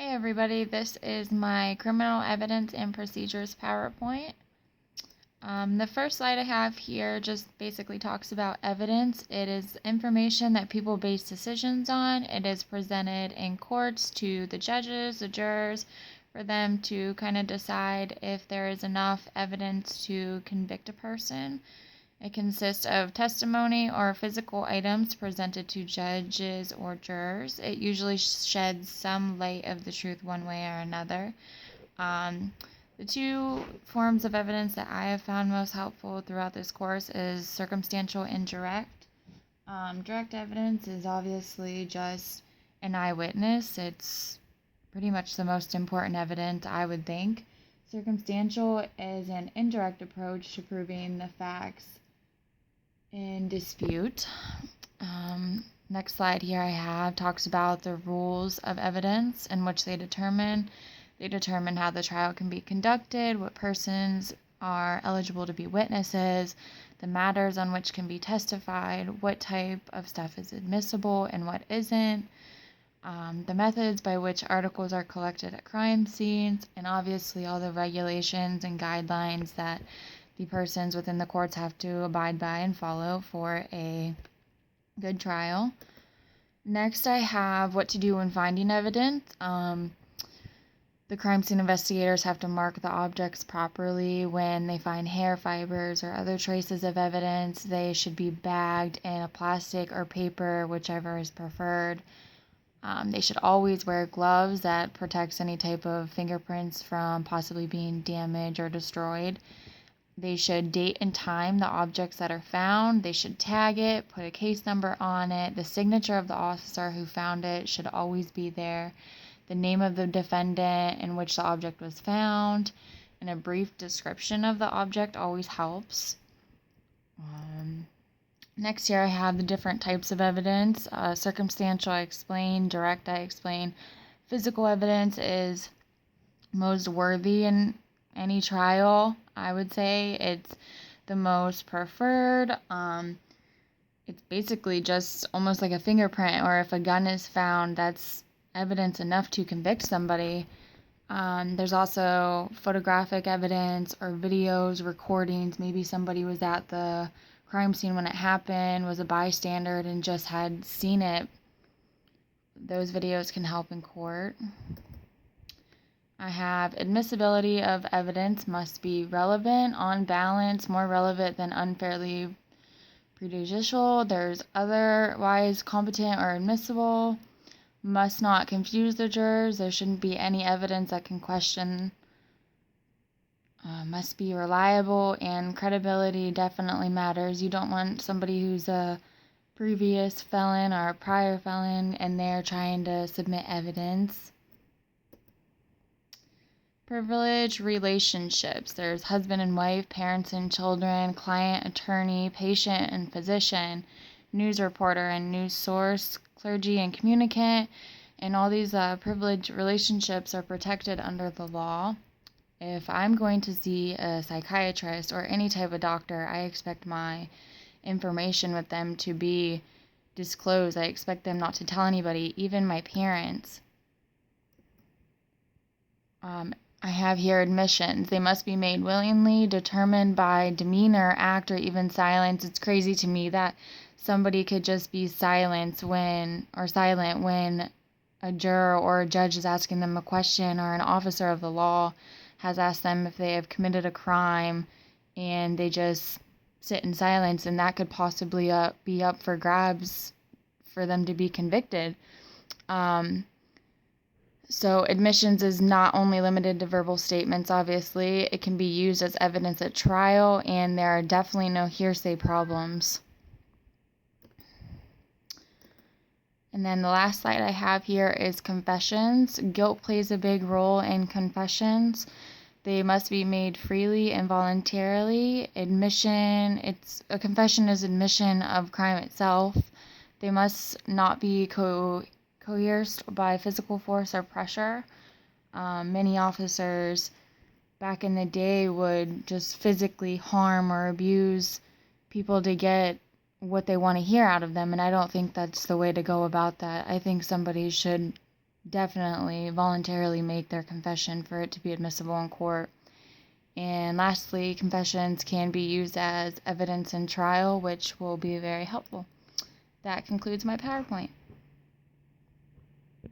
Hey everybody, this is my criminal evidence and procedures PowerPoint. The first slide I have here just basically talks about evidence. It is information that people base decisions on. It is presented in courts to the judges, the jurors, for them to kind of decide if there is enough evidence to convict a person. It consists of testimony or physical items presented to judges or jurors. It usually sheds some light of the truth one way or another. The two forms of evidence that I have found most helpful throughout this course is circumstantial and direct. Direct evidence is obviously just an eyewitness. It's pretty much the most important evidence, I would think. Circumstantial is an indirect approach to proving the facts in dispute. Next slide here I have talks about the rules of evidence in which they determine how the trial can be conducted, what persons are eligible to be witnesses, the matters on which can be testified, what type of stuff is admissible and what isn't, the methods by which articles are collected at crime scenes, and obviously all the regulations and guidelines that the persons within the courts have to abide by and follow for a good trial. Next, I have what to do when finding evidence. The crime scene investigators have to mark the objects properly. When they find hair fibers or other traces of evidence, they should be bagged in a plastic or paper, whichever is preferred. They should always wear gloves that protects any type of fingerprints from possibly being damaged or destroyed. They should date and time the objects that are found. They should tag it, put a case number on it. The signature of the officer who found it should always be there. The name of the defendant in which the object was found, and a brief description of the object always helps. Next here I have the different types of evidence. Circumstantial I explain, direct I explain. Physical evidence is most worthy in any trial, I would say. It's the most preferred. It's basically just almost like a fingerprint, or if a gun is found, that's evidence enough to convict somebody. There's also photographic evidence or videos, recordings. Maybe somebody was at the crime scene when it happened, was a bystander, and just had seen it. Those videos can help in court. I have admissibility of evidence must be relevant, on balance, more relevant than unfairly prejudicial. There's otherwise competent or admissible. Must not confuse the jurors. There shouldn't be any evidence that can question. Must be reliable, and credibility definitely matters. You don't want somebody who's a previous felon or a prior felon and they're trying to submit evidence. Privilege relationships. There's husband and wife, parents and children, client, attorney, patient and physician, news reporter and news source, clergy and communicant, and all these privileged relationships are protected under the law. If I'm going to see a psychiatrist or any type of doctor, I expect my information with them to be disclosed. I expect them not to tell anybody, even my parents. I have here admissions. They must be made willingly, determined by demeanor, act, or even silence. It's crazy to me that somebody could just be silent when a juror or a judge is asking them a question, or an officer of the law has asked them if they have committed a crime, and they just sit in silence, and that could possibly be up for grabs for them to be convicted. So admissions is not only limited to verbal statements, obviously. It can be used as evidence at trial, and there are definitely no hearsay problems. And then the last slide I have here is confessions. Guilt plays a big role in confessions. They must be made freely and voluntarily. A confession is admission of crime itself. They must not be coerced by physical force or pressure. Many officers back in the day would just physically harm or abuse people to get what they want to hear out of them, and I don't think that's the way to go about that. I think somebody should definitely voluntarily make their confession for it to be admissible in court. And lastly, confessions can be used as evidence in trial, which will be very helpful. That concludes my PowerPoint.